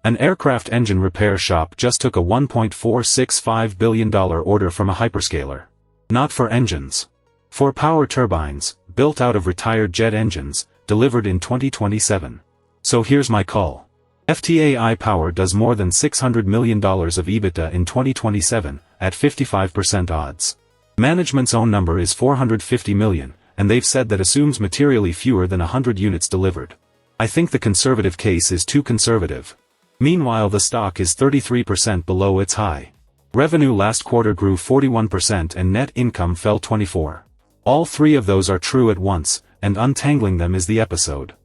An aircraft engine repair shop just took a $1.465 billion order from a hyperscaler. Not for engines. For power turbines, built out of retired jet engines, delivered in 2027. So here's my call. FTAI Power does more than $600 million of EBITDA in 2027, at 55% odds. Management's own number is $450 million, and they've said that assumes materially fewer than 100 units delivered. I think the conservative case is too conservative. Meanwhile, the stock is 33% below its high. Revenue last quarter grew 41% and net income fell 24%. All three of those are true at once, and untangling them is the episode.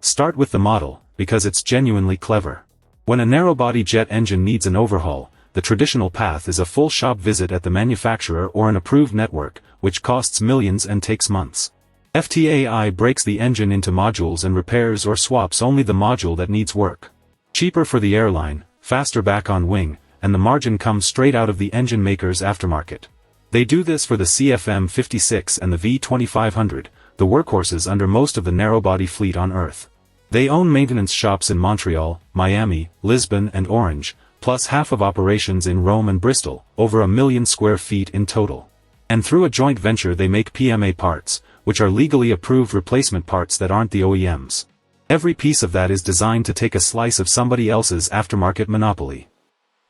Start with the model, because it's genuinely clever. When a narrow-body jet engine needs an overhaul, the traditional path is a full shop visit at the manufacturer or an approved network, which costs millions and takes months. FTAI breaks the engine into modules and repairs or swaps only the module that needs work. Cheaper for the airline, faster back on wing, and the margin comes straight out of the engine maker's aftermarket. They do this for the CFM56 and the V2500, the workhorses under most of the narrow-body fleet on Earth. They own maintenance shops in Montreal, Miami, Lisbon and Orange, plus half of operations in Rome and Bristol, over 1 million square feet in total. And through a joint venture they make PMA parts, which are legally approved replacement parts that aren't the OEMs. Every piece of that is designed to take a slice of somebody else's aftermarket monopoly.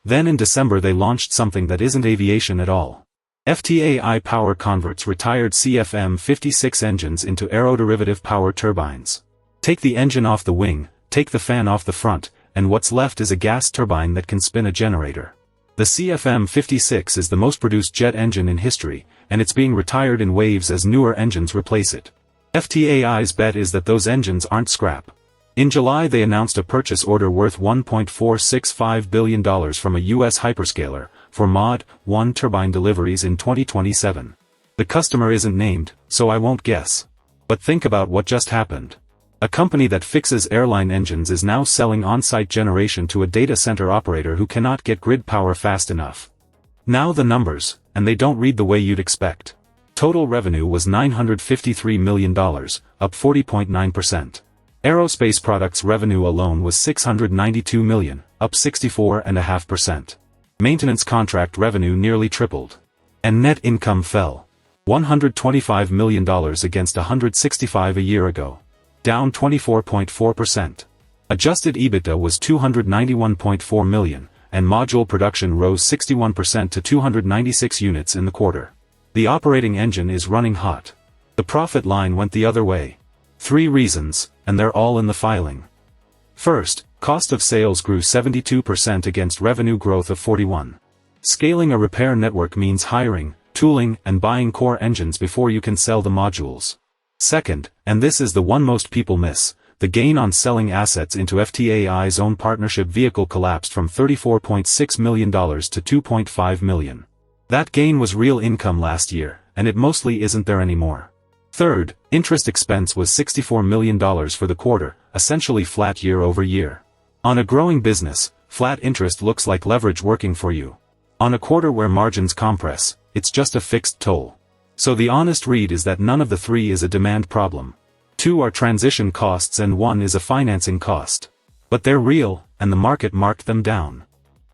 Then in December they launched something that isn't aviation at all. FTAI Power converts retired CFM56 engines into aeroderivative power turbines. Take the engine off the wing, take the fan off the front, and what's left is a gas turbine that can spin a generator. The CFM56 is the most produced jet engine in history, and it's being retired in waves as newer engines replace it. FTAI's bet is that those engines aren't scrap. In July they announced a purchase order worth $1.465 billion from a US hyperscaler, for Mod 1 turbine deliveries in 2027. The customer isn't named, so I won't guess. But think about what just happened. A company that fixes airline engines is now selling on-site generation to a data center operator who cannot get grid power fast enough. Now the numbers, and they don't read the way you'd expect. Total revenue was $953 million, up 40.9%. Aerospace products revenue alone was $692 million, up 64.5%. Maintenance contract revenue nearly tripled. And net income fell. $125 million against $165 a year ago. Down 24.4%. Adjusted EBITDA was $291.4 million, and module production rose 61% to 296 units in the quarter. The operating engine is running hot. The profit line went the other way. 3 reasons, and they're all in the filing. First, cost of sales grew 72% against revenue growth of 41%. Scaling a repair network means hiring, tooling, and buying core engines before you can sell the modules. Second, and this is the one most people miss, the gain on selling assets into FTAI's own partnership vehicle collapsed from $34.6 million to $2.5 million. That gain was real income last year, and it mostly isn't there anymore. Third, interest expense was $64 million for the quarter, essentially flat year over year. On a growing business, flat interest looks like leverage working for you. On a quarter where margins compress, it's just a fixed toll. So the honest read is that none of the 3 is a demand problem. 2 are transition costs and 1 is a financing cost. But they're real, and the market marked them down.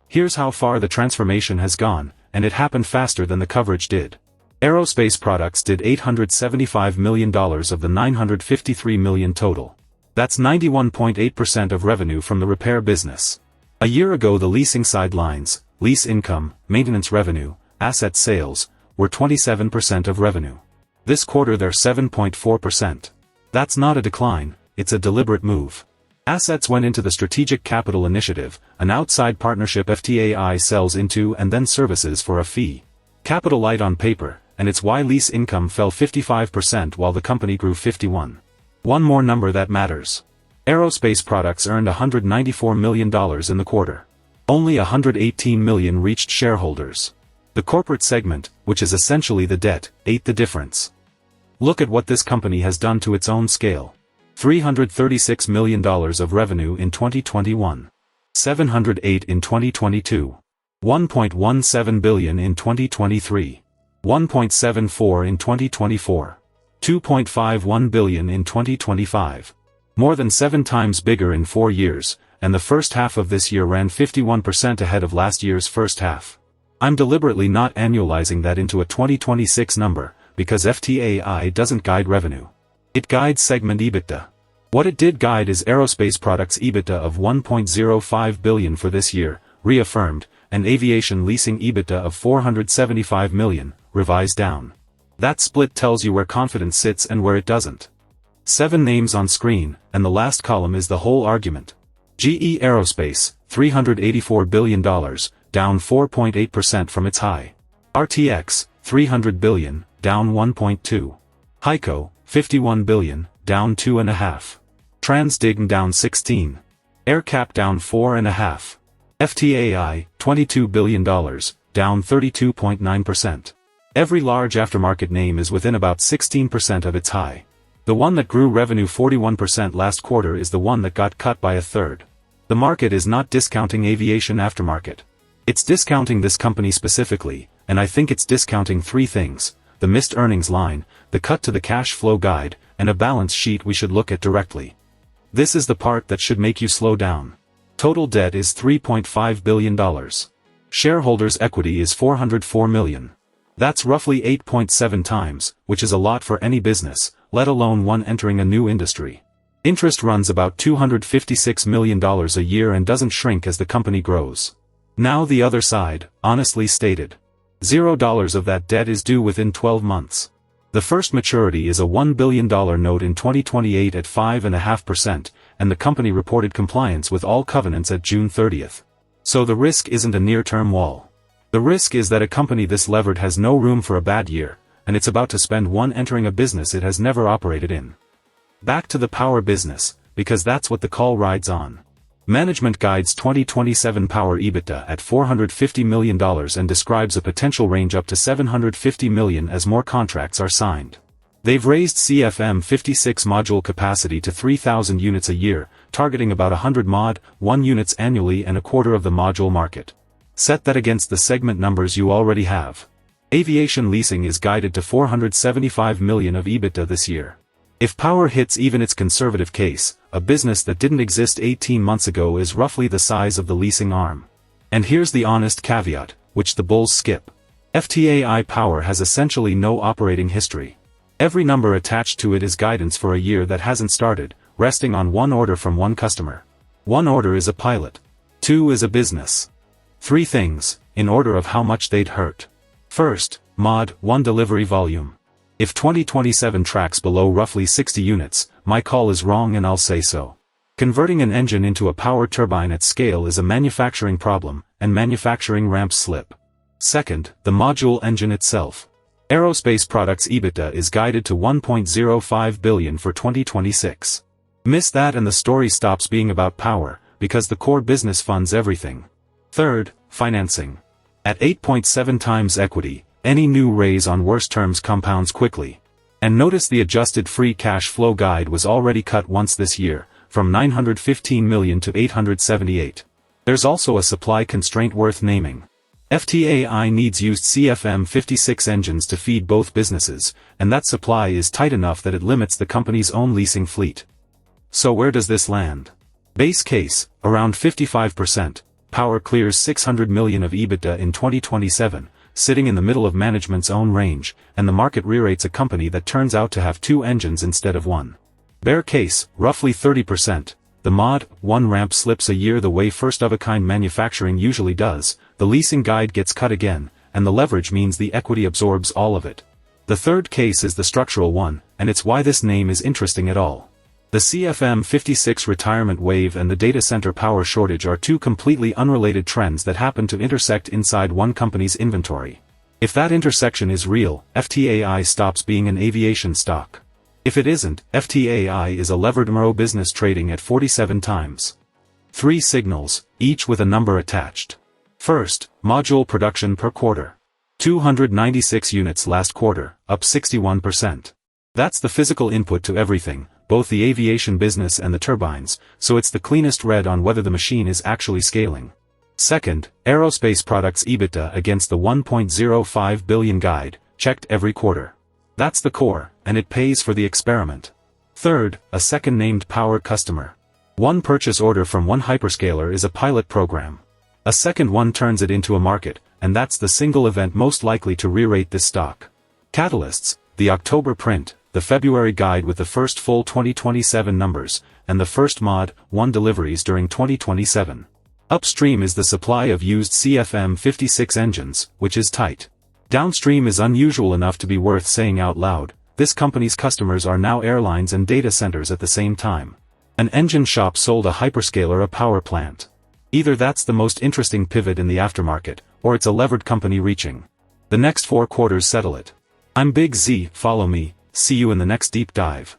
Here's how far the transformation has gone, and it happened faster than the coverage did. Aerospace products did $875 million of the $953 million total. That's 91.8% of revenue from the repair business. A year ago the leasing sidelines, lease income, maintenance revenue, asset sales, were 27% of revenue. This quarter they're 7.4%. That's not a decline, it's a deliberate move. Assets went into the Strategic Capital Initiative, an outside partnership FTAI sells into and then services for a fee. Capital light on paper, and it's why lease income fell 55% while the company grew 51%. One more number that matters. Aerospace products earned $194 million in the quarter. Only $118 million reached shareholders. The corporate segment, which is essentially the debt, ate the difference. Look at what this company has done to its own scale. $336 million of revenue in 2021. $708 in 2022. $1.17 billion in 2023. $1.74 in 2024. $2.51 billion in 2025. More than 7 times bigger in 4 years, and the first half of this year ran 51% ahead of last year's first half. I'm deliberately not annualizing that into a 2026 number, because FTAI doesn't guide revenue. It guides segment EBITDA. What it did guide is aerospace products EBITDA of $1.05 billion for this year, reaffirmed, and aviation leasing EBITDA of $475 million, revised down. That split tells you where confidence sits and where it doesn't. 7 names on screen, and the last column is the whole argument. GE Aerospace, $384 billion, down 4.8% from its high. RTX, $300 billion, down 1.2. HEICO, $51 billion, down 2.5. Transdigm down 16. AerCap down 4.5. FTAI, $22 billion, down 32.9%. Every large aftermarket name is within about 16% of its high. The one that grew revenue 41% last quarter is the one that got cut by a third. The market is not discounting aviation aftermarket. It's discounting this company specifically, and I think it's discounting 3 things: the missed earnings line, the cut to the cash flow guide, and a balance sheet we should look at directly. This is the part that should make you slow down. Total debt is $3.5 billion. Shareholders' equity is $404 million. That's roughly 8.7 times, which is a lot for any business, let alone one entering a new industry. Interest runs about $256 million a year and doesn't shrink as the company grows. Now the other side, honestly stated. $0 of that debt is due within 12 months. The first maturity is a $1 billion note in 2028 at 5.5%, and the company reported compliance with all covenants at June 30th. So the risk isn't a near-term wall. The risk is that a company this levered has no room for a bad year, and it's about to spend one entering a business it has never operated in. Back to the power business, because that's what the call rides on. Management guides 2027 power EBITDA at $450 million and describes a potential range up to $750 million as more contracts are signed. They've raised CFM56 module capacity to 3,000 units a year, targeting about 100 Mod 1 units annually and a quarter of the module market. Set that against the segment numbers you already have. Aviation leasing is guided to $475 million of EBITDA this year. If power hits even its conservative case, a business that didn't exist 18 months ago is roughly the size of the leasing arm. And here's the honest caveat, which the bulls skip. FTAI Power has essentially no operating history. Every number attached to it is guidance for a year that hasn't started, resting on one order from one customer. One order is a pilot. 2 is a business. 3 things, in order of how much they'd hurt. First, Mod 1 delivery volume. If 2027 tracks below roughly 60 units, my call is wrong and I'll say so. Converting an engine into a power turbine at scale is a manufacturing problem, and manufacturing ramps slip. Second, the module engine itself. Aerospace products EBITDA is guided to $1.05 billion for 2026. Miss that and the story stops being about power, because the core business funds everything. Third, financing. At 8.7 times equity, any new raise on worse terms compounds quickly. And notice the adjusted free cash flow guide was already cut once this year, from $915 million to $878. There's also a supply constraint worth naming. FTAI needs used CFM56 engines to feed both businesses, and that supply is tight enough that it limits the company's own leasing fleet. So where does this land? Base case, around 55%, Power clears $600 million of EBITDA in 2027, sitting in the middle of management's own range, and the market re-rates a company that turns out to have 2 engines instead of 1. Bear case, roughly 30%, the Mod 1 ramp slips a year the way first-of-a-kind manufacturing usually does, the leasing guide gets cut again, and the leverage means the equity absorbs all of it. The third case is the structural one, and it's why this name is interesting at all. The CFM56 retirement wave and the data center power shortage are 2 completely unrelated trends that happen to intersect inside one company's inventory. If that intersection is real, FTAI stops being an aviation stock. If it isn't, FTAI is a levered MRO business trading at 47 times. 3 signals, each with a number attached. First, module production per quarter. 296 units last quarter, up 61%. That's the physical input to everything, both the aviation business and the turbines, so it's the cleanest read on whether the machine is actually scaling. Second, aerospace products EBITDA against the $1.05 billion guide, checked every quarter. That's the core, and it pays for the experiment. Third, a second named power customer. One purchase order from one hyperscaler is a pilot program. A second one turns it into a market, and that's the single event most likely to re-rate this stock. Catalysts: the October print, the February guide with the first full 2027 numbers, and the first Mod 1 deliveries during 2027. Upstream is the supply of used CFM56 engines, which is tight. Downstream is unusual enough to be worth saying out loud. This company's customers are now airlines and data centers at the same time. An engine shop sold a hyperscaler a power plant. Either that's the most interesting pivot in the aftermarket, or it's a levered company reaching. The next 4 quarters settle it. I'm Big Z, follow me, see you in the next deep dive.